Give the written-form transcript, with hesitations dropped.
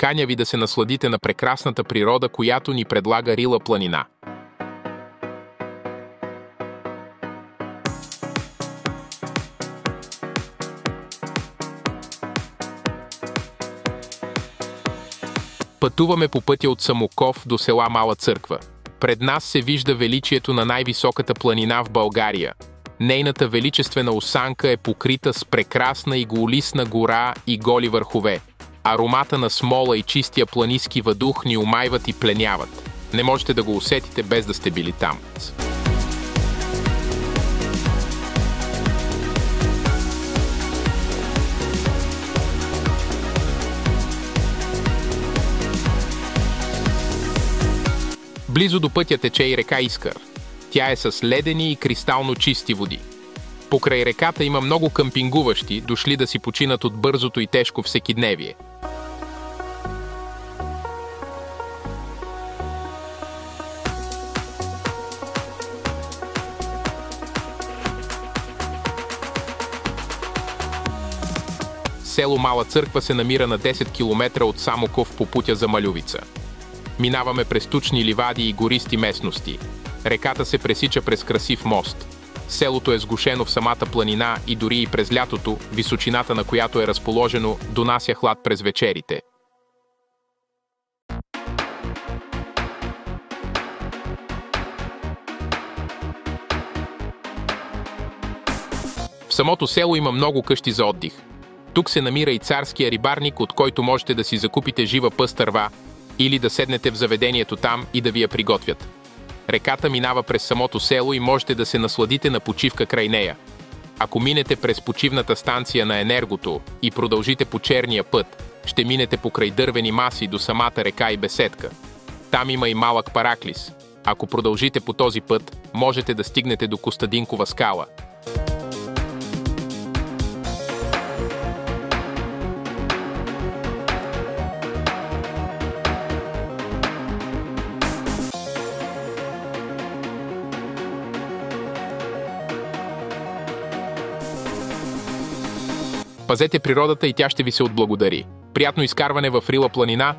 Каня ви да се насладите на прекрасната природа, която ни предлага Рила планина. Пътуваме по пътя от Самоков до села Мала Църква. Пред нас се вижда величието на най-високата планина в България. Нейната величествена осанка е покрита с прекрасна и голисна гора и голи върхове. Аромата на смола и чистия планински въздух ни умайват и пленяват. Не можете да го усетите без да сте били там. Близо до пътя тече и река Искър. Тя е с ледени и кристално чисти води. Покрай реката има много къмпингуващи, дошли да си починат от бързото и тежко всекидневие. Село Мала Църква се намира на 10 км от Самоков по пътя за Малювица. Минаваме през тучни ливади и гористи местности. Реката се пресича през красив мост. Селото е сгушено в самата планина и дори и през лятото, височината на която е разположено, донася хлад през вечерите. В самото село има много къщи за отдих. Тук се намира и царския рибарник, от който можете да си закупите жива пъстърва или да седнете в заведението там и да ви я приготвят. Реката минава през самото село и можете да се насладите на почивка край нея. Ако минете през почивната станция на Енергото и продължите по черния път, ще минете покрай дървени маси до самата река и беседка. Там има и малък параклис. Ако продължите по този път, можете да стигнете до Костадинкова скала. Пазете природата и тя ще ви се отблагодари. Приятно изкарване в Рила планина